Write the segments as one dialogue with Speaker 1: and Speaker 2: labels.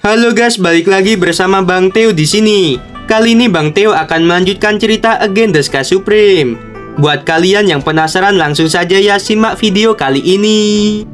Speaker 1: Halo guys, balik lagi bersama Bang Theo di sini. Kali ini Bang Theo akan melanjutkan cerita Again the Sky Supreme. Buat kalian yang penasaran, langsung saja ya simak video kali ini.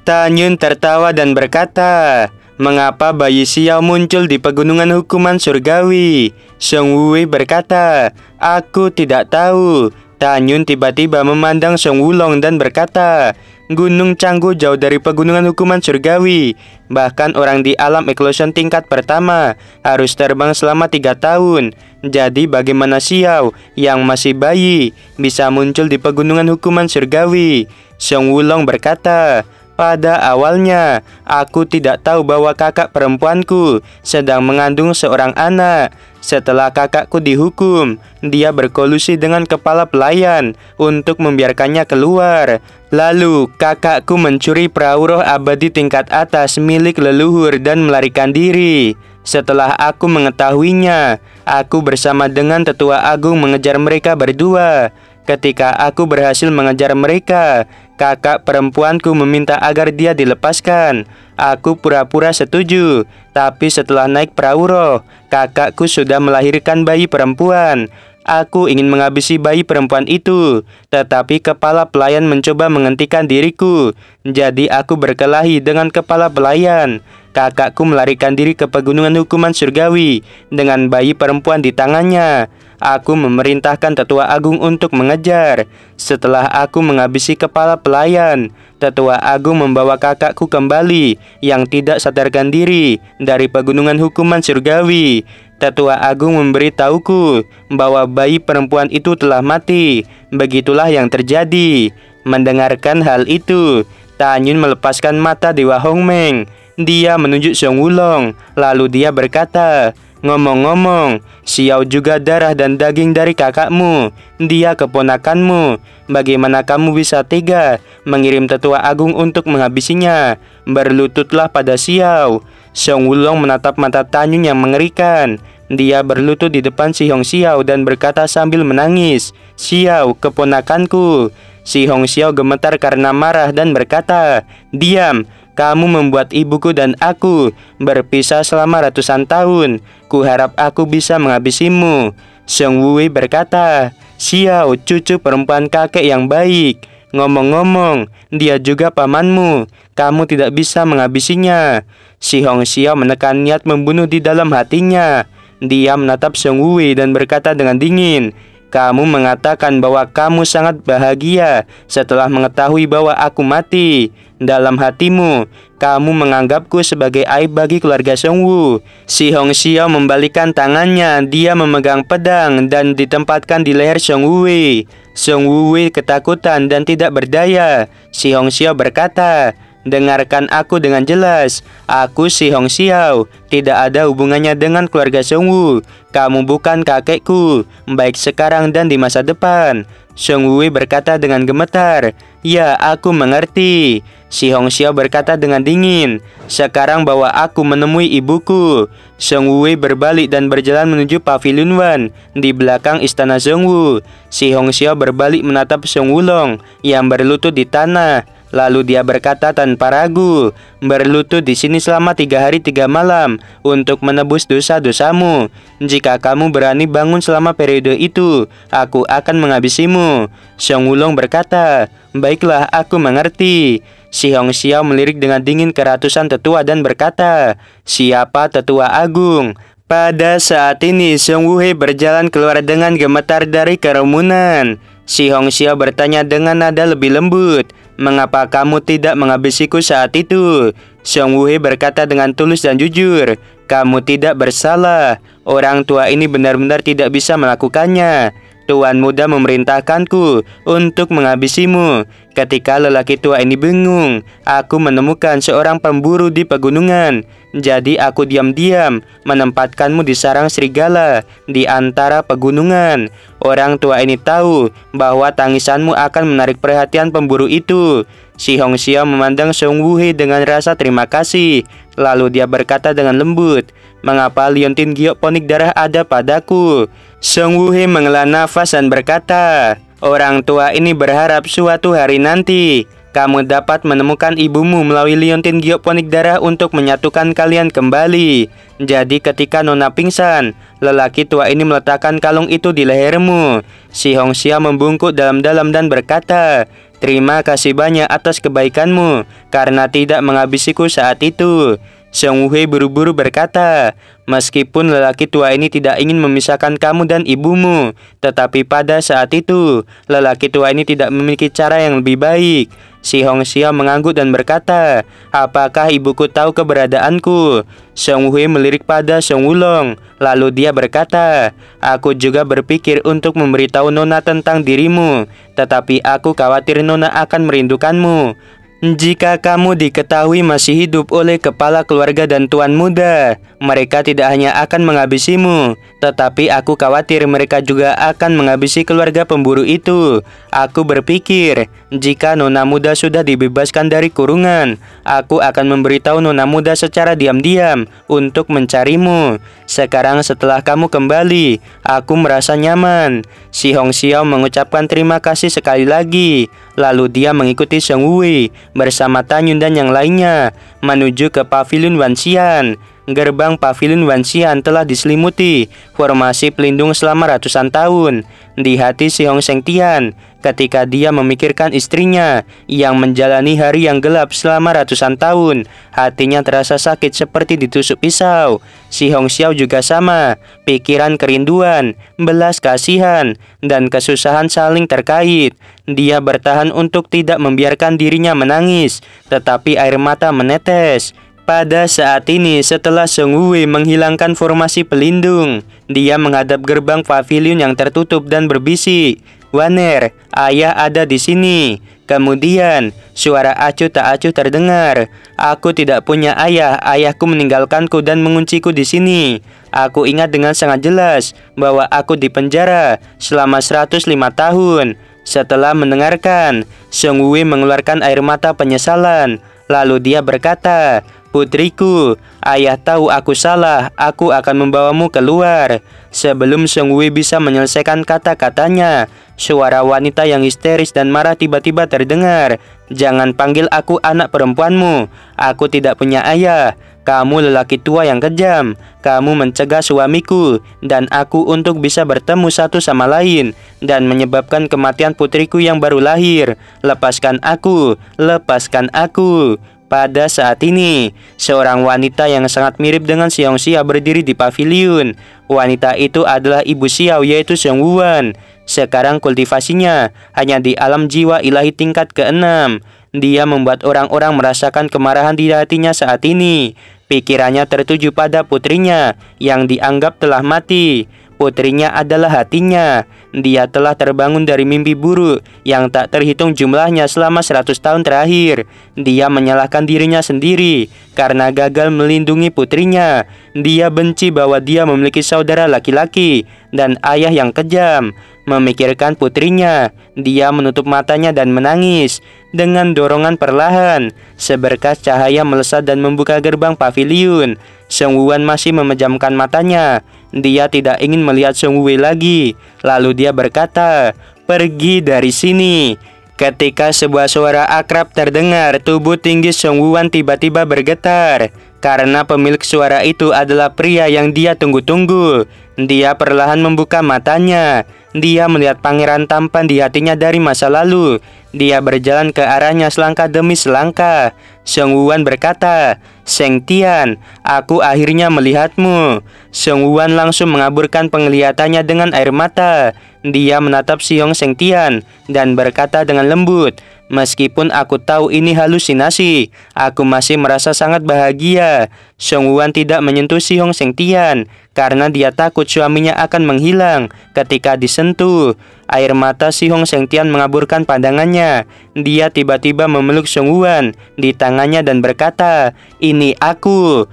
Speaker 1: Tanyun tertawa dan berkata, "Mengapa bayi Xiao muncul di pegunungan hukuman surgawi?" Song Wukong berkata, "Aku tidak tahu." Tanyun tiba-tiba memandang Song Wulong dan berkata, "Gunung Canggu jauh dari pegunungan hukuman surgawi. Bahkan orang di alam eklosion tingkat pertama harus terbang selama 3 tahun. Jadi bagaimana Xiao yang masih bayi bisa muncul di pegunungan hukuman surgawi?" Song Wulong berkata, "Pada awalnya, aku tidak tahu bahwa kakak perempuanku sedang mengandung seorang anak. Setelah kakakku dihukum, dia berkolusi dengan kepala pelayan untuk membiarkannya keluar. Lalu, kakakku mencuri perahu roh abadi tingkat atas milik leluhur dan melarikan diri. Setelah aku mengetahuinya, aku bersama dengan Tetua Agung mengejar mereka berdua. Ketika aku berhasil mengejar mereka, kakak perempuanku meminta agar dia dilepaskan. Aku pura-pura setuju, tapi setelah naik perahu roh, kakakku sudah melahirkan bayi perempuan. Aku ingin menghabisi bayi perempuan itu, tetapi kepala pelayan mencoba menghentikan diriku. Jadi aku berkelahi dengan kepala pelayan. Kakakku melarikan diri ke pegunungan hukuman surgawi dengan bayi perempuan di tangannya. Aku memerintahkan Tetua Agung untuk mengejar. Setelah aku menghabisi kepala pelayan, Tetua Agung membawa kakakku kembali yang tidak sadarkan diri dari pegunungan hukuman surgawi. Tetua Agung memberitahuku bahwa bayi perempuan itu telah mati. Begitulah yang terjadi." Mendengarkan hal itu, Tanyun melepaskan mata Dewa Hongmeng. Dia menunjuk Song Wulong, lalu dia berkata, "Ngomong-ngomong, Xiao juga darah dan daging dari kakakmu. Dia keponakanmu. Bagaimana kamu bisa tega mengirim Tetua Agung untuk menghabisinya? Berlututlah pada Xiao." Song Wulong menatap mata Tanyun yang mengerikan. Dia berlutut di depan Si Hong Xiao dan berkata sambil menangis, "Xiao, keponakanku." Si Hong Xiao gemetar karena marah dan berkata, "Diam. Kamu membuat ibuku dan aku berpisah selama ratusan tahun. Kuharap aku bisa menghabisimu." Song Wukong berkata, "Xiao, cucu perempuan kakek yang baik. Ngomong-ngomong, dia juga pamanmu. Kamu tidak bisa menghabisinya." Si Hong Xiao menekan niat membunuh di dalam hatinya. Dia menatap Song Wukong dan berkata dengan dingin, "Kamu mengatakan bahwa kamu sangat bahagia setelah mengetahui bahwa aku mati. Dalam hatimu, kamu menganggapku sebagai aib bagi keluarga Song Wu." Si Hong Xiao membalikkan tangannya. Dia memegang pedang dan ditempatkan di leher Song Wukong. Song Wukong ketakutan dan tidak berdaya. Si Hong Xiao berkata, "Dengarkan aku dengan jelas. Aku Si Hong Xiao. Tidak ada hubungannya dengan keluarga Song Wu. Kamu bukan kakekku, baik sekarang dan di masa depan." Song Wukong berkata dengan gemetar, "Ya, aku mengerti." Si Hong Xiao berkata dengan dingin, "Sekarang bawa aku menemui ibuku." Song Wukong berbalik dan berjalan menuju pavilion Wan di belakang istana Song Wu. Si Hong Xiao berbalik menatap Song Wulong yang berlutut di tanah. Lalu dia berkata tanpa ragu, "Berlutut di sini selama 3 hari 3 malam untuk menebus dosa-dosamu. Jika kamu berani bangun selama periode itu, aku akan menghabisimu." Song Wulong berkata, "Baiklah, aku mengerti." Si Hong Xiao melirik dengan dingin ke ratusan tetua dan berkata, "Siapa Tetua Agung?" Pada saat ini, Song Wukong berjalan keluar dengan gemetar dari kerumunan. Si Hong Xiao bertanya dengan nada lebih lembut, "Mengapa kamu tidak menghabisiku saat itu?" Song Wukong berkata dengan tulus dan jujur, "Kamu tidak bersalah. Orang tua ini benar-benar tidak bisa melakukannya. Tuan muda memerintahkanku untuk menghabisimu. Ketika lelaki tua ini bingung, aku menemukan seorang pemburu di pegunungan. Jadi aku diam-diam menempatkanmu di sarang serigala di antara pegunungan. Orang tua ini tahu bahwa tangisanmu akan menarik perhatian pemburu itu." Si Hong Xiao memandang Song Wukong dengan rasa terima kasih. Lalu dia berkata dengan lembut, "Mengapa liontin geoponik darah ada padaku?" Song Wukong menghela nafas dan berkata, "Orang tua ini berharap suatu hari nanti kamu dapat menemukan ibumu melalui liontin geoponik darah untuk menyatukan kalian kembali. Jadi ketika Nona pingsan, lelaki tua ini meletakkan kalung itu di lehermu. Si Hongxia membungkuk dalam-dalam dan berkata, "Terima kasih banyak atas kebaikanmu karena tidak menghabisiku saat itu." Song Wuhui buru-buru berkata, "Meskipun lelaki tua ini tidak ingin memisahkan kamu dan ibumu, tetapi pada saat itu, lelaki tua ini tidak memiliki cara yang lebih baik." Si Hongxia mengangguk dan berkata, "Apakah ibuku tahu keberadaanku?" Song Wuhui melirik pada Song Wulong, lalu dia berkata, "Aku juga berpikir untuk memberitahu Nona tentang dirimu, tetapi aku khawatir Nona akan merindukanmu. Jika kamu diketahui masih hidup oleh kepala keluarga dan tuan muda, mereka tidak hanya akan menghabisimu, tetapi aku khawatir mereka juga akan menghabisi keluarga pemburu itu. Aku berpikir, jika Nona muda sudah dibebaskan dari kurungan, aku akan memberitahu Nona muda secara diam-diam untuk mencarimu. Sekarang setelah kamu kembali, aku merasa nyaman." Si Hongxiao mengucapkan terima kasih sekali lagi, lalu dia mengikuti Song Wuhui bersama Tanyun dan yang lainnya menuju ke pavilion Wanxian. Gerbang pavilion Wanxian telah diselimuti formasi pelindung selama ratusan tahun. Di hati si Hong Shengtian, ketika dia memikirkan istrinya yang menjalani hari yang gelap selama ratusan tahun, hatinya terasa sakit seperti ditusuk pisau. Si Hongxiao juga sama, pikiran kerinduan, belas kasihan, dan kesusahan saling terkait. Dia bertahan untuk tidak membiarkan dirinya menangis, tetapi air mata menetes. Pada saat ini, setelah Song Wuhui menghilangkan formasi pelindung, dia menghadap gerbang pavilion yang tertutup dan berbisik, "Waner, ayah ada di sini." Kemudian, suara acuh tak acuh terdengar. "Aku tidak punya ayah, ayahku meninggalkanku dan mengunciku di sini. Aku ingat dengan sangat jelas bahwa aku dipenjara selama 105 tahun. Setelah mendengarkan, Song Wuhui mengeluarkan air mata penyesalan. Lalu dia berkata, "Putriku, ayah tahu aku salah, aku akan membawamu keluar." Sebelum Song Wuhui bisa menyelesaikan kata-katanya, suara wanita yang histeris dan marah tiba-tiba terdengar. "Jangan panggil aku anak perempuanmu, aku tidak punya ayah. Kamu lelaki tua yang kejam. Kamu mencegah suamiku dan aku untuk bisa bertemu satu sama lain dan menyebabkan kematian putriku yang baru lahir. Lepaskan aku, lepaskan aku." Pada saat ini, seorang wanita yang sangat mirip dengan si Hongxia berdiri di pavilion. Wanita itu adalah ibu Xiao, yaitu Song Wuhan. Sekarang kultivasinya hanya di alam jiwa ilahi tingkat ke-6. Dia membuat orang-orang merasakan kemarahan di hatinya saat ini. Pikirannya tertuju pada putrinya yang dianggap telah mati. Putrinya adalah hatinya. Dia telah terbangun dari mimpi buruk yang tak terhitung jumlahnya selama 100 tahun terakhir. Dia menyalahkan dirinya sendiri karena gagal melindungi putrinya. Dia benci bahwa dia memiliki saudara laki-laki dan ayah yang kejam. Memikirkan putrinya, dia menutup matanya dan menangis. Dengan dorongan perlahan, seberkas cahaya melesat dan membuka gerbang pavilion. Song Wuhan masih memejamkan matanya. Dia tidak ingin melihat Song Wuhui lagi. Lalu dia berkata, "Pergi dari sini." Ketika sebuah suara akrab terdengar, tubuh tinggi Song Wuhan tiba-tiba bergetar. Karena pemilik suara itu adalah pria yang dia tunggu-tunggu. Dia perlahan membuka matanya. Dia melihat pangeran tampan di hatinya dari masa lalu. Dia berjalan ke arahnya selangkah demi selangkah. Song Wuhan berkata, "Shengtian, aku akhirnya melihatmu." Song Wuhan langsung mengaburkan penglihatannya dengan air mata. Dia menatap si Hong Shengtian dan berkata dengan lembut, "Meskipun aku tahu ini halusinasi, aku masih merasa sangat bahagia." Song Wuhan tidak menyentuh si Hong Shengtian karena dia takut suaminya akan menghilang ketika disentuh. Air mata si Hong Shengtian mengaburkan pandangannya. Dia tiba-tiba memeluk Song Wuhan di tangannya dan berkata, "Ini aku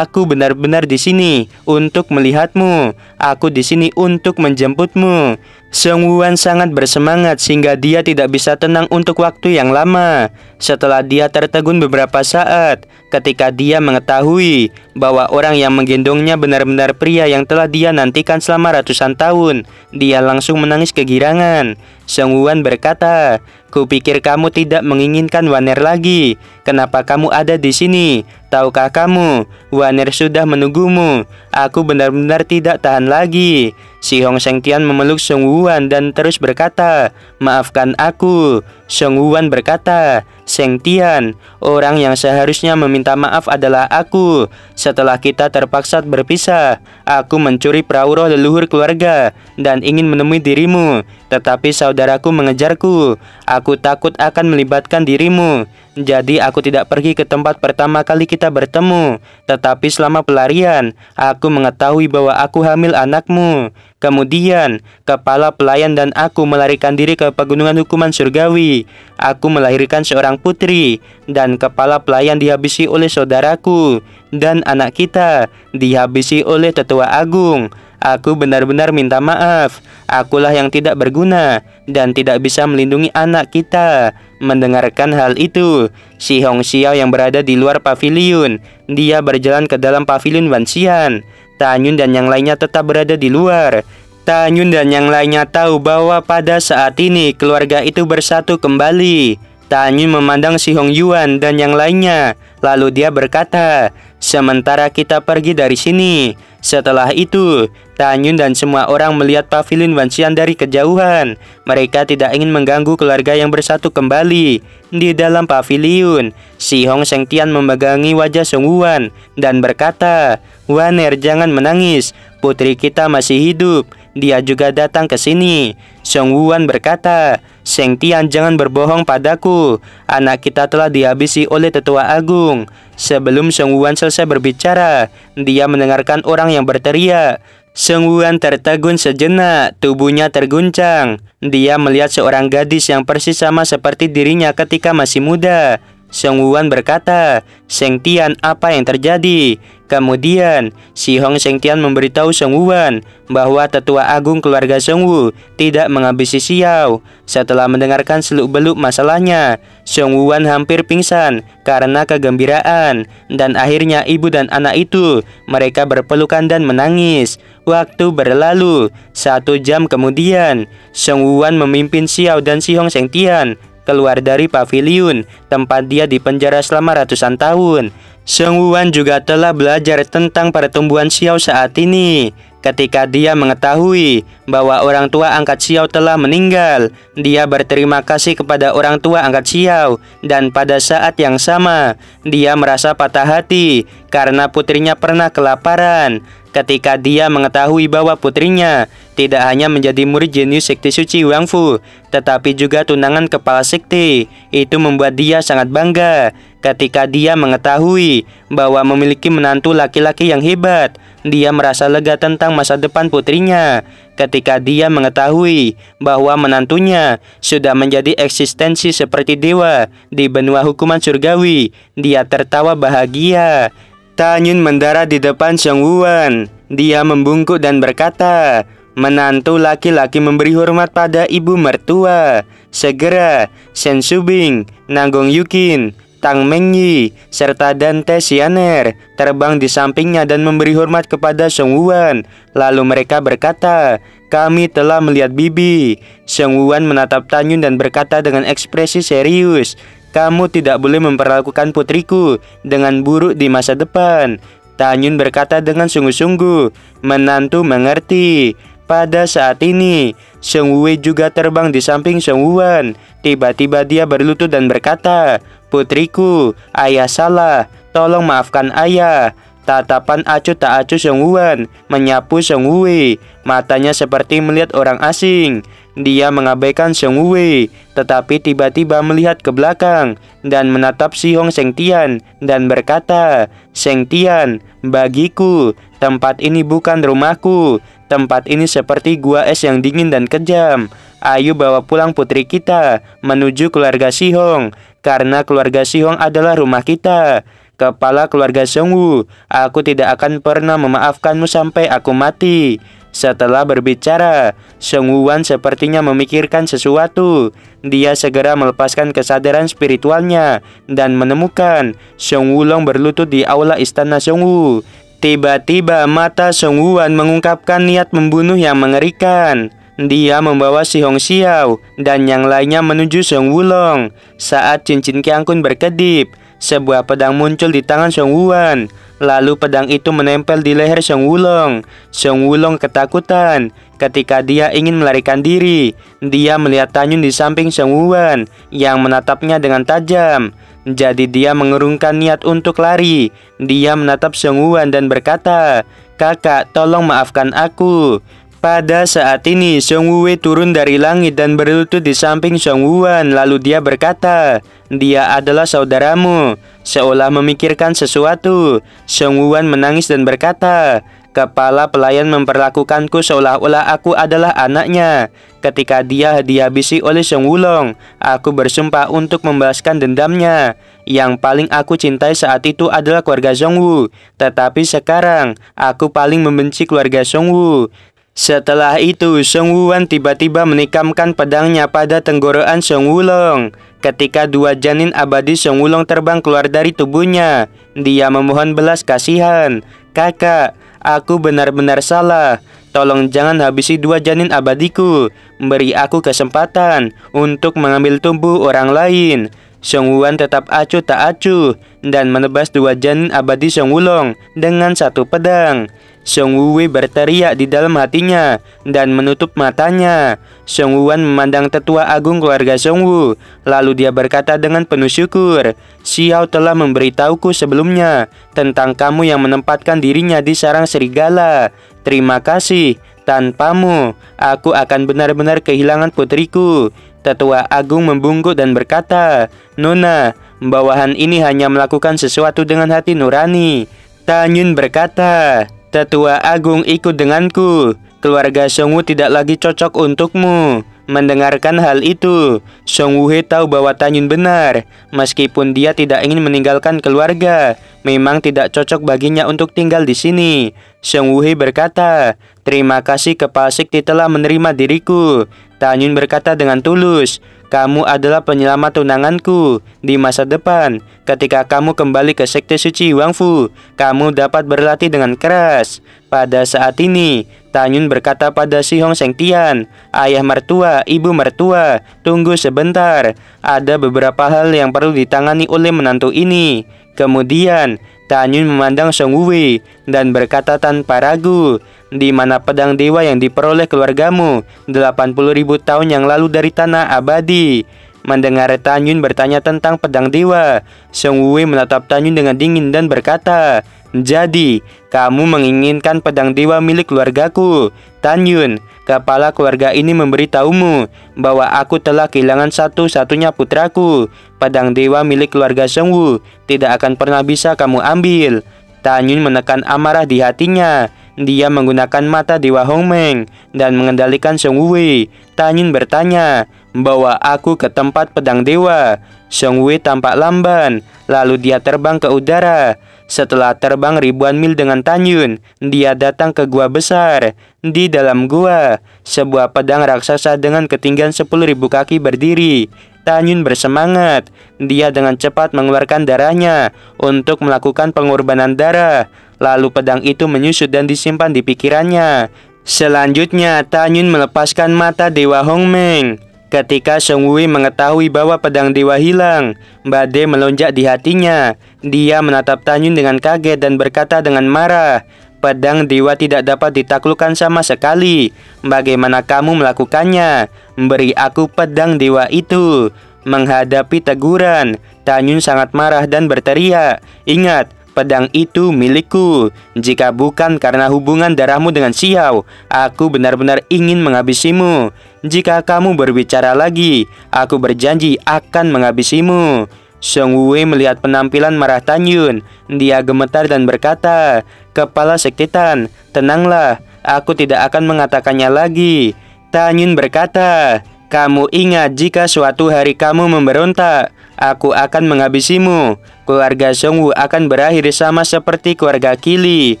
Speaker 1: benar-benar di sini untuk melihatmu. Aku di sini untuk menjemputmu." Song Wuhan sangat bersemangat sehingga dia tidak bisa tenang untuk waktu yang lama. Setelah dia tertegun beberapa saat, ketika dia mengetahui mengetahui bahwa orang yang menggendongnya benar-benar pria yang telah dia nantikan selama ratusan tahun, dia langsung menangis kegirangan. Song Wuan berkata, "Kupikir kamu tidak menginginkan Waner lagi. Kenapa kamu ada di sini? Tahukah kamu, Waner sudah menunggumu. Aku benar-benar tidak tahan lagi." Si Hong Sengtian memeluk Song Wuan dan terus berkata, "Maafkan aku." Song Wuan berkata, "Sengtian, orang yang seharusnya meminta maaf adalah aku. Setelah kita terpaksa berpisah, aku mencuri perahu roh leluhur keluarga dan ingin menemui dirimu. Tetapi saudaraku mengejarku. Aku takut akan melibatkan dirimu. Jadi aku tidak pergi ke tempat pertama kali kita bertemu. Tetapi selama pelarian, aku mengetahui bahwa aku hamil anakmu. Kemudian, kepala pelayan dan aku melarikan diri ke pegunungan hukuman surgawi. Aku melahirkan seorang putri, dan kepala pelayan dihabisi oleh saudaraku, dan anak kita dihabisi oleh tetua agung. Aku benar-benar minta maaf. Akulah yang tidak berguna dan tidak bisa melindungi anak kita." Mendengarkan hal itu, si Hong Xiao yang berada di luar paviliun, dia berjalan ke dalam paviliun Wan Xian. Tanyun dan yang lainnya tetap berada di luar. Tanyun dan yang lainnya tahu bahwa pada saat ini keluarga itu bersatu kembali. Tanyun memandang si Hong Yuan dan yang lainnya, lalu dia berkata, "Sementara kita pergi dari sini." Setelah itu, Tanyun dan semua orang melihat paviliun Wan Xian dari kejauhan. Mereka tidak ingin mengganggu keluarga yang bersatu kembali. Di dalam paviliun, si Hong Sengtian memegangi wajah Song Wuan dan berkata, "Waner, jangan menangis. Putri kita masih hidup. Dia juga datang ke sini." Song Wuan berkata, "Sengtian, jangan berbohong padaku. Anak kita telah dihabisi oleh tetua agung." Sebelum Song Wuan selesai berbicara, dia mendengarkan orang yang berteriak. Song Wuan tertegun sejenak, tubuhnya terguncang. Dia melihat seorang gadis yang persis sama seperti dirinya ketika masih muda. Song Wuan berkata, "Sengtian, apa yang terjadi?" Kemudian, si Hong Sengtian memberitahu Song Wuan bahwa tetua agung keluarga Song Wu tidak menghabisi Xiao. Setelah mendengarkan seluk-beluk masalahnya, Song Wuan hampir pingsan karena kegembiraan. Dan akhirnya ibu dan anak itu, mereka berpelukan dan menangis. Waktu berlalu, 1 jam kemudian, Song Wuan memimpin Xiao dan si Hong Sengtian keluar dari paviliun tempat dia dipenjara selama ratusan tahun. Song Wuan juga telah belajar tentang pertumbuhan Xiao saat ini. Ketika dia mengetahui bahwa orang tua angkat Xiao telah meninggal, dia berterima kasih kepada orang tua angkat Xiao. Dan pada saat yang sama, dia merasa patah hati karena putrinya pernah kelaparan. Ketika dia mengetahui bahwa putrinya tidak hanya menjadi murid jenius sekte suci Wang Fu, tetapi juga tunangan kepala sekte, itu membuat dia sangat bangga. Ketika dia mengetahui bahwa memiliki menantu laki-laki yang hebat, dia merasa lega tentang masa depan putrinya. Ketika dia mengetahui bahwa menantunya sudah menjadi eksistensi seperti dewa di benua hukuman surgawi, dia tertawa bahagia. Tanyun mendarat di depan Song Wuan. Dia membungkuk dan berkata, "Menantu laki-laki memberi hormat pada ibu mertua." Segera, Shen Shubing, Nanggong Yukin, Tang Mengyi, serta Dante Xianer terbang di sampingnya dan memberi hormat kepada Song Wuan. Lalu mereka berkata, "Kami telah melihat bibi." Song Wuan menatap Tanyun dan berkata dengan ekspresi serius, "Kamu tidak boleh memperlakukan putriku dengan buruk di masa depan." Tanyun berkata dengan sungguh-sungguh, "Menantu mengerti." Pada saat ini, Song Wei juga terbang di samping Song Wuan. Tiba-tiba dia berlutut dan berkata, "Putriku, ayah salah. Tolong maafkan ayah." Tatapan acuh tak acuh Song Wuan menyapu Song Wei. Matanya seperti melihat orang asing. Dia mengabaikan Song Wei, tetapi tiba-tiba melihat ke belakang dan menatap si Hong Sengtian dan berkata, "Sengtian, bagiku, tempat ini bukan rumahku. Tempat ini seperti gua es yang dingin dan kejam. Ayo bawa pulang putri kita menuju keluarga Si Hong, karena keluarga Si Hong adalah rumah kita." kepala keluarga Songwu. Aku tidak akan pernah memaafkanmu sampai aku mati." Setelah berbicara, Song Wuwan sepertinya memikirkan sesuatu. Dia segera melepaskan kesadaran spiritualnya dan menemukan Song Wulong berlutut di aula istana Songwu. Tiba-tiba mata Song Wuwan mengungkapkan niat membunuh yang mengerikan. Dia membawa Si Hong Xiao dan yang lainnya menuju Song Wulong. Saat cincin Kiangkun berkedip, sebuah pedang muncul di tangan Song Wuwan. Lalu pedang itu menempel di leher Song Wulong. Song Wulong ketakutan. Ketika dia ingin melarikan diri, dia melihat Tanyun di samping Song Wuwan yang menatapnya dengan tajam. Jadi dia mengurungkan niat untuk lari. Dia menatap Song Wuwan dan berkata, "Kakak, tolong maafkan aku." Pada saat ini, Song Wuwei turun dari langit dan berlutut di samping Song Wuwan. Lalu dia berkata, "Dia adalah saudaramu." Seolah memikirkan sesuatu, Song Wuwan menangis dan berkata, "Kepala pelayan memperlakukanku seolah-olah aku adalah anaknya." Ketika dia dihabisi oleh Song Wulong, aku bersumpah untuk membalaskan dendamnya. Yang paling aku cintai saat itu adalah keluarga Songwu. Tetapi sekarang, aku paling membenci keluarga Songwu. Setelah itu, Song Wuwan tiba-tiba menikamkan pedangnya pada tenggorokan Song Wulong. Ketika dua janin abadi Song Wulong terbang keluar dari tubuhnya, dia memohon belas kasihan. "Kakak, aku benar-benar salah. Tolong jangan habisi dua janin abadiku. Beri aku kesempatan untuk mengambil tubuh orang lain." Song Wuwan tetap acuh tak acuh dan menebas dua janin abadi Song Wulong dengan satu pedang. Song Wuwei berteriak di dalam hatinya dan menutup matanya. Song Wuwan memandang tetua agung keluarga Songwu. Lalu dia berkata dengan penuh syukur, "Xiao telah memberitahuku sebelumnya tentang kamu yang menempatkan dirinya di sarang serigala. Terima kasih. Tanpamu, aku akan benar-benar kehilangan putriku." Tetua agung membungkuk dan berkata, "Nona, bawahan ini hanya melakukan sesuatu dengan hati nurani." Tanyun berkata, "Tetua agung, ikut denganku. Keluarga Songwu tidak lagi cocok untukmu." Mendengarkan hal itu, Song Wuhei tahu bahwa Tanyun benar. Meskipun dia tidak ingin meninggalkan keluarga, memang tidak cocok baginya untuk tinggal di sini. Song Wuhei berkata, "Terima kasih Kepala Sekte telah menerima diriku." Tanyun berkata dengan tulus, "Kamu adalah penyelamat tunanganku di masa depan. Ketika kamu kembali ke Sekte Suci Wangfu, kamu dapat berlatih dengan keras." Pada saat ini, Tanyun berkata pada Si Hong Sengtian, "Ayah mertua, ibu mertua, tunggu sebentar. Ada beberapa hal yang perlu ditangani oleh menantu ini." Kemudian, Tanyun memandang Song Wuwei dan berkata tanpa ragu, "Di mana pedang dewa yang diperoleh keluargamu 80.000 tahun yang lalu dari tanah abadi?" Mendengar Tanyun bertanya tentang pedang dewa, Song Wuwei menatap Tanyun dengan dingin dan berkata, "Jadi, kamu menginginkan pedang dewa milik keluargaku? Tanyun, kepala keluarga ini memberitahumu bahwa aku telah kehilangan satu-satunya putraku. Pedang dewa milik keluarga Songwu tidak akan pernah bisa kamu ambil." Tanyun menekan amarah di hatinya. Dia menggunakan mata Dewa Hongmeng dan mengendalikan Song Wuwei. Tanyun bertanya, "Bawa aku ke tempat pedang dewa." Song Wuwei tampak lamban, lalu dia terbang ke udara. Setelah terbang ribuan mil dengan Tanyun, dia datang ke gua besar. Di dalam gua, sebuah pedang raksasa dengan ketinggian 10.000 kaki berdiri. Tanyun bersemangat. Dia dengan cepat mengeluarkan darahnya untuk melakukan pengorbanan darah. Lalu pedang itu menyusut dan disimpan di pikirannya. Selanjutnya, Tanyun melepaskan mata Dewa Hongmeng. Ketika Song Wuwei mengetahui bahwa pedang dewa hilang, badai melonjak di hatinya. Dia menatap Tanyun dengan kaget dan berkata dengan marah, "Pedang dewa tidak dapat ditaklukkan sama sekali. Bagaimana kamu melakukannya? Beri aku pedang dewa itu." Menghadapi teguran, Tanyun sangat marah dan berteriak, "Ingat, pedang itu milikku. Jika bukan karena hubungan darahmu dengan Xiao, aku benar-benar ingin menghabisimu. Jika kamu berbicara lagi, aku berjanji akan menghabisimu." Song Wuwei melihat penampilan marah Tanyun. Dia gemetar dan berkata, "Kepala Sektetan, tenanglah, aku tidak akan mengatakannya lagi." Tanyun berkata, "Kamu ingat jika suatu hari kamu memberontak, aku akan menghabisimu. Keluarga Xiongwu akan berakhir sama seperti keluarga Qili.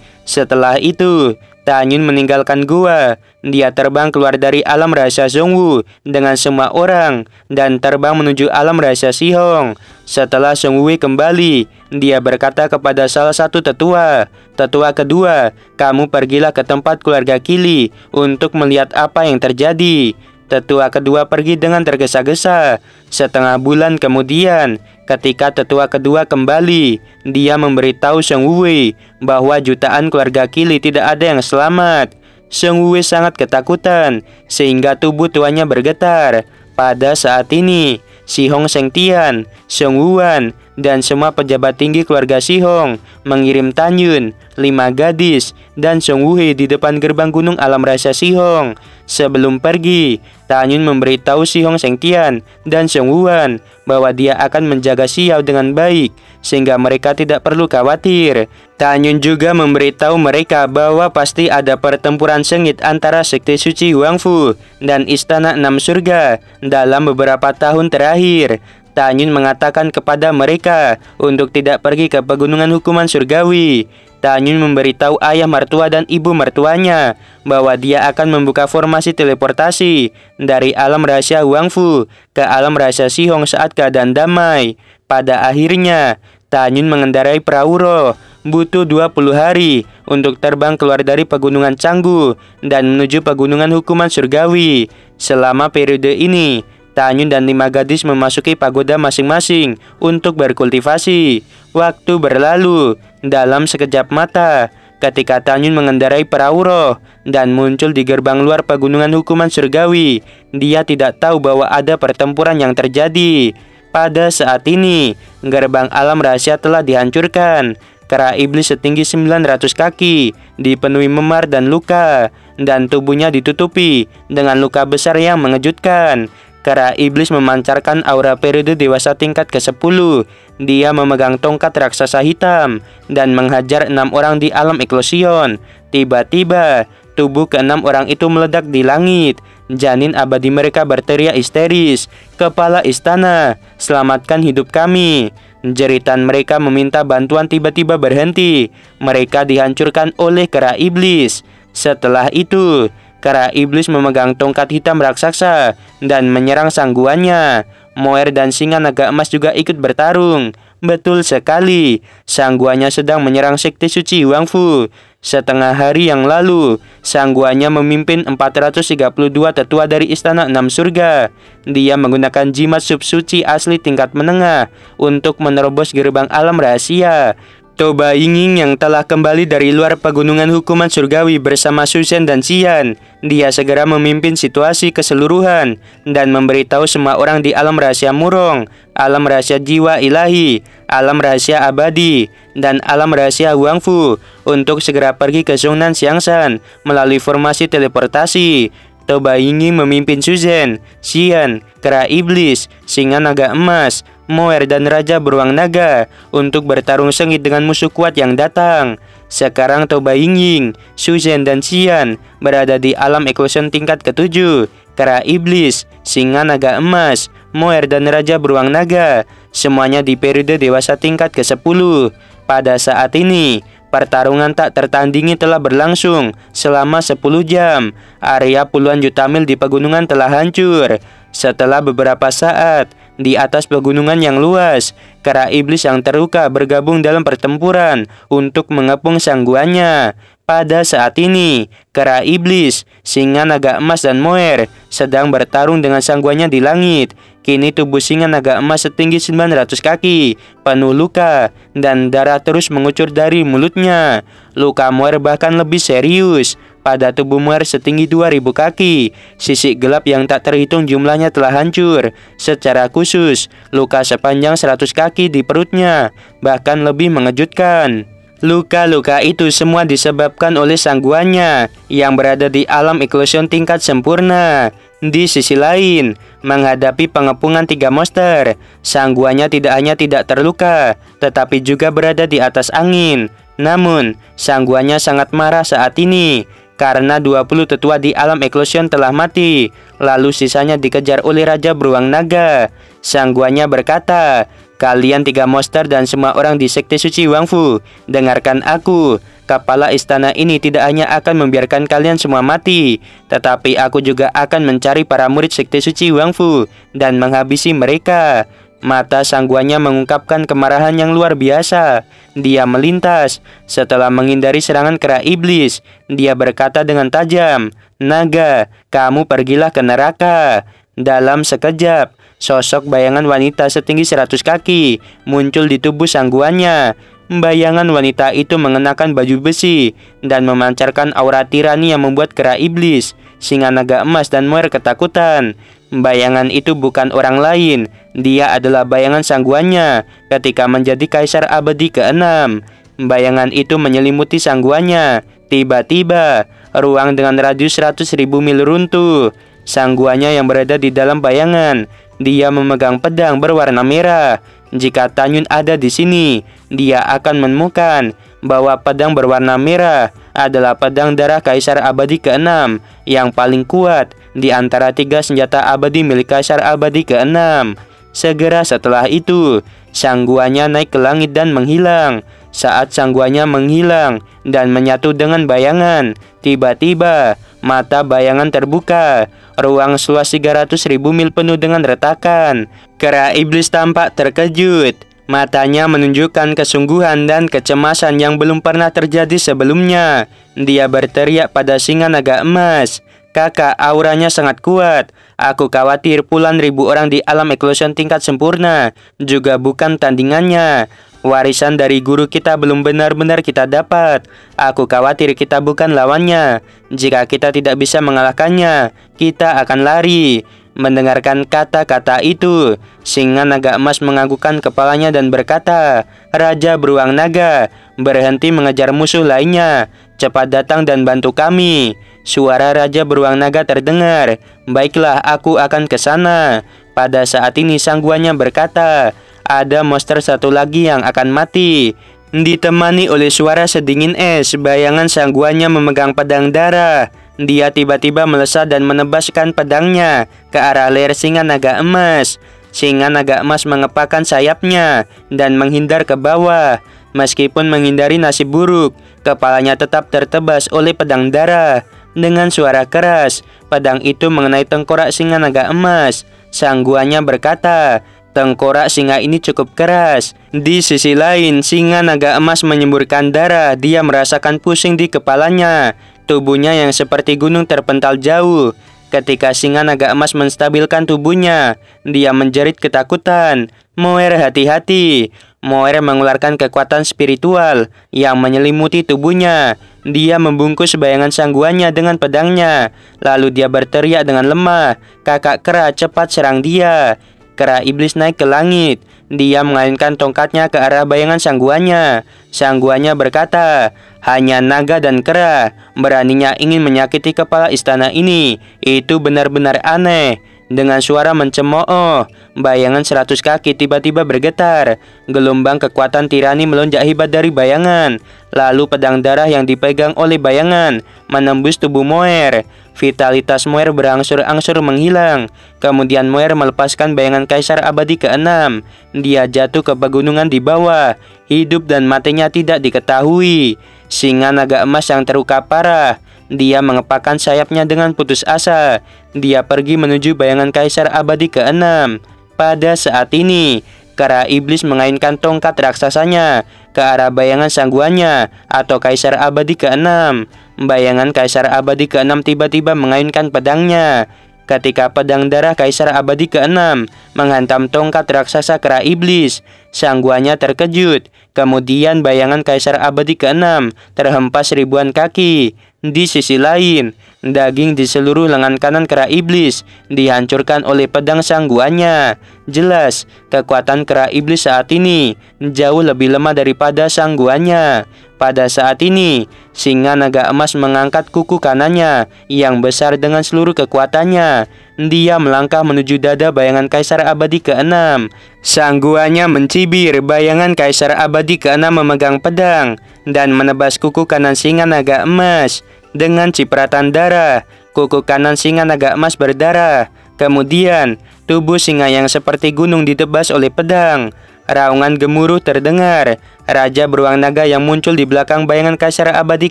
Speaker 1: Setelah itu, Tanyun meninggalkan gua. Dia terbang keluar dari alam rahasia Xiongwu dengan semua orang dan terbang menuju alam rahasia Xihong. Setelah Xiongwu kembali, dia berkata kepada salah satu tetua, "Tetua kedua, kamu pergilah ke tempat keluarga Qili untuk melihat apa yang terjadi." Tetua kedua pergi dengan tergesa-gesa. Setengah bulan kemudian, ketika tetua kedua kembali, dia memberitahu Sheng Wuwei bahwa jutaan keluarga Qili tidak ada yang selamat. Sheng Wuwei sangat ketakutan, sehingga tubuh tuannya bergetar. Pada saat ini, Xihong Shengtian, Sheng Wuwan, dan semua pejabat tinggi keluarga Xihong mengirim Tanyun, 5 gadis, dan Sheng Wuwei di depan gerbang gunung alam rahasia Xihong. Sebelum pergi, Tanyun memberitahu Xihong Shengtian dan Sheng Wuwan bahwa dia akan menjaga Xiao dengan baik, sehingga mereka tidak perlu khawatir. Tanyun juga memberitahu mereka bahwa pasti ada pertempuran sengit antara sekte suci Huangfu dan Istana Enam Surga dalam beberapa tahun terakhir. Tanyun mengatakan kepada mereka untuk tidak pergi ke pegunungan hukuman surgawi. Tanyun memberitahu ayah mertua dan ibu mertuanya bahwa dia akan membuka formasi teleportasi dari alam rahasia Huangfu ke alam rahasia Xihong saat keadaan damai. Pada akhirnya, Tanyun mengendarai perahu roh, butuh 20 hari untuk terbang keluar dari pegunungan Canggu dan menuju pegunungan hukuman surgawi. Selama periode ini, Tanyun dan 5 gadis memasuki pagoda masing-masing untuk berkultivasi. Waktu berlalu dalam sekejap mata ketika Tanyun mengendarai perahu roh dan muncul di gerbang luar pegunungan hukuman surgawi. Dia tidak tahu bahwa ada pertempuran yang terjadi. Pada saat ini, gerbang alam rahasia telah dihancurkan. Kera iblis setinggi 900 kaki dipenuhi memar dan luka, dan tubuhnya ditutupi dengan luka besar yang mengejutkan. Kera iblis memancarkan aura periode dewasa tingkat ke-10. Dia memegang tongkat raksasa hitam dan menghajar 6 orang di alam eklosion. Tiba-tiba, tubuh ke-6 orang itu meledak di langit. Janin abadi mereka berteriak histeris, "Kepala istana, selamatkan hidup kami!" Jeritan mereka meminta bantuan tiba-tiba berhenti. Mereka dihancurkan oleh kera iblis. Setelah itu, kera iblis memegang tongkat hitam raksasa dan menyerang sangguannya. Moer dan singa naga emas juga ikut bertarung. Betul sekali, sangguannya sedang menyerang sekte suci Huangfu. Setengah hari yang lalu, sangguannya memimpin 432 tetua dari Istana Enam Surga. Dia menggunakan jimat sub suci asli tingkat menengah untuk menerobos gerbang alam rahasia. Toba Yingying yang telah kembali dari luar pegunungan hukuman surgawi bersama Suzhen dan Xian. Dia segera memimpin situasi keseluruhan dan memberitahu semua orang di alam rahasia Murong, alam rahasia jiwa ilahi, alam rahasia abadi, dan alam rahasia Huangfu untuk segera pergi ke Zhongnan Xiangshan melalui formasi teleportasi. Toba Yingying memimpin Suzhen, Xian, kera iblis, singa naga emas, Moer dan Raja Beruang Naga untuk bertarung sengit dengan musuh kuat yang datang. Sekarang Toba Yingying, Suzhen dan Xian berada di alam eklosion tingkat ke-7. Kera iblis, singa naga emas, Moer dan Raja Beruang Naga semuanya di periode dewasa tingkat ke-10. Pada saat ini, pertarungan tak tertandingi telah berlangsung selama 10 jam. Area puluhan juta mil di pegunungan telah hancur. Setelah beberapa saat, di atas pegunungan yang luas, kera iblis yang terluka bergabung dalam pertempuran untuk mengepung sangguannya. Pada saat ini, kera iblis, singa naga emas dan Moer sedang bertarung dengan sangguannya di langit. Kini tubuh singa naga emas setinggi 900 kaki, penuh luka, dan darah terus mengucur dari mulutnya. Luka Moer bahkan lebih serius. Pada tubuh Moer setinggi 2000 kaki, sisik gelap yang tak terhitung jumlahnya telah hancur. Secara khusus, luka sepanjang 100 kaki di perutnya bahkan lebih mengejutkan. Luka-luka itu semua disebabkan oleh sangguannya yang berada di alam eklosion tingkat sempurna. Di sisi lain, menghadapi pengepungan 3 monster, sangguannya tidak hanya tidak terluka, tetapi juga berada di atas angin. Namun, sangguannya sangat marah saat ini karena 20 tetua di alam eklosion telah mati, lalu sisanya dikejar oleh Raja Beruang Naga. Sang guanya berkata, "Kalian 3 monster dan semua orang di Sekte Suci Wangfu, dengarkan aku. Kepala istana ini tidak hanya akan membiarkan kalian semua mati, tetapi aku juga akan mencari para murid Sekte Suci Wangfu dan menghabisi mereka." Mata sang guanya mengungkapkan kemarahan yang luar biasa. Dia melintas. Setelah menghindari serangan kera iblis, dia berkata dengan tajam, "Naga, kamu pergilah ke neraka." Dalam sekejap, sosok bayangan wanita setinggi 100 kaki muncul di tubuh sang guanya. Bayangan wanita itu mengenakan baju besi dan memancarkan aura tirani yang membuat kera iblis, singa naga emas dan Moer ketakutan. Bayangan itu bukan orang lain, dia adalah bayangan sang guanya ketika menjadi kaisar abadi ke-6. Bayangan itu menyelimuti sang guanya. Tiba-tiba, ruang dengan radius 100.000 mil runtuh. Sang guanya yang berada di dalam bayangan, dia memegang pedang berwarna merah. Jika Tanyun ada di sini, dia akan menemukan bahwa pedang berwarna merah adalah pedang darah Kaisar Abadi ke-6 yang paling kuat di antara 3 senjata abadi milik Kaisar Abadi ke-6. Segera setelah itu, sang guanya naik ke langit dan menghilang. Saat sang guanya menghilang dan menyatu dengan bayangan, tiba-tiba mata bayangan terbuka. Ruang seluas 300.000 mil penuh dengan retakan. Kera iblis tampak terkejut. Matanya menunjukkan kesungguhan dan kecemasan yang belum pernah terjadi sebelumnya. Dia berteriak pada singa naga emas, "Kakak, auranya sangat kuat. Aku khawatir puluhan ribu orang di alam eklosion tingkat sempurna juga bukan tandingannya. Warisan dari guru kita belum benar-benar kita dapat. Aku khawatir kita bukan lawannya. Jika kita tidak bisa mengalahkannya, kita akan lari." Mendengarkan kata-kata itu, singa naga emas menganggukkan kepalanya dan berkata, "Raja Beruang Naga, berhenti mengejar musuh lainnya. Cepat datang dan bantu kami." Suara Raja Beruang Naga terdengar. "Baiklah, aku akan ke sana." Pada saat ini sang guanya berkata, "Ada monster satu lagi yang akan mati." Ditemani oleh suara sedingin es, bayangan sang guanya memegang pedang darah. Dia tiba-tiba melesat dan menebaskan pedangnya ke arah leher singa naga emas. Singa naga emas mengepakkan sayapnya dan menghindar ke bawah. Meskipun menghindari nasib buruk, kepalanya tetap tertebas oleh pedang darah. Dengan suara keras, pedang itu mengenai tengkorak singa naga emas. Sang guanya berkata, "Tengkorak singa ini cukup keras." Di sisi lain, singa naga emas menyemburkan darah. Dia merasakan pusing di kepalanya. Tubuhnya yang seperti gunung terpental jauh. Ketika singa naga emas menstabilkan tubuhnya, dia menjerit ketakutan. "Moer, hati-hati." Moer mengeluarkan kekuatan spiritual yang menyelimuti tubuhnya. Dia membungkus bayangan sang guanya dengan pedangnya. Lalu dia berteriak dengan lemah, "Kakak kera, cepat serang dia." Kera iblis naik ke langit. Dia mengalunkan tongkatnya ke arah bayangan sang guanya. Sang guanya berkata, "Hanya naga dan kera beraninya ingin menyakiti kepala istana ini. Itu benar-benar aneh." Dengan suara mencemooh, bayangan 100 kaki tiba-tiba bergetar. Gelombang kekuatan tirani melonjak hebat dari bayangan. Lalu pedang darah yang dipegang oleh bayangan menembus tubuh Moer. Vitalitas Moer berangsur-angsur menghilang. Kemudian Moer melepaskan bayangan Kaisar Abadi ke-6. Dia jatuh ke pegunungan di bawah. Hidup dan matinya tidak diketahui. Singa naga emas yang terluka parah. Dia mengepakkan sayapnya dengan putus asa. Dia pergi menuju bayangan Kaisar Abadi ke-6. Pada saat ini, kera iblis mengaitkan tongkat raksasanya ke arah bayangan sang guanya atau Kaisar Abadi ke-6. Bayangan Kaisar Abadi ke-6 tiba-tiba mengaitkan pedangnya. Ketika pedang darah Kaisar Abadi ke-6 menghantam tongkat raksasa kera iblis, sang guanya terkejut. Kemudian bayangan Kaisar Abadi ke-6 terhempas ribuan kaki. Di sisi lain, daging di seluruh lengan kanan kera iblis dihancurkan oleh pedang sang guanya. Jelas, kekuatan kera iblis saat ini jauh lebih lemah daripada sang guanya. Pada saat ini, singa naga emas mengangkat kuku kanannya yang besar dengan seluruh kekuatannya. Dia melangkah menuju dada bayangan Kaisar Abadi ke-6. Sang guanya mencibir. Bayangan Kaisar Abadi ke-6 memegang pedang dan menebas kuku kanan singa naga emas. dengan cipratan darah. Kuku kanan singa naga emas berdarah. Kemudian, tubuh singa yang seperti gunung ditebas oleh pedang. Raungan gemuruh terdengar. Raja beruang naga yang muncul di belakang bayangan Kaisar Abadi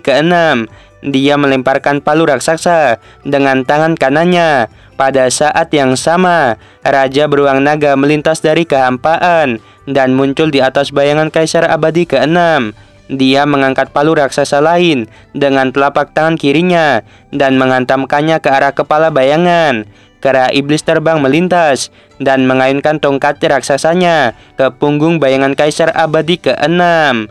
Speaker 1: ke-6. Dia melemparkan palu raksasa dengan tangan kanannya. Pada saat yang sama, Raja beruang naga melintas dari kehampaan dan muncul di atas bayangan Kaisar Abadi ke-6. Dia mengangkat palu raksasa lain dengan telapak tangan kirinya dan menghantamkannya ke arah kepala bayangan. Kera iblis terbang melintas dan mengayunkan tongkat raksasanya ke punggung bayangan Kaisar Abadi ke-6.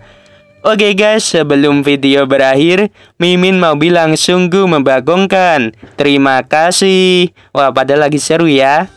Speaker 1: Oke guys, sebelum video berakhir, Mimin mau bilang sungguh membagongkan. Terima kasih. Wah, pada lagi seru ya.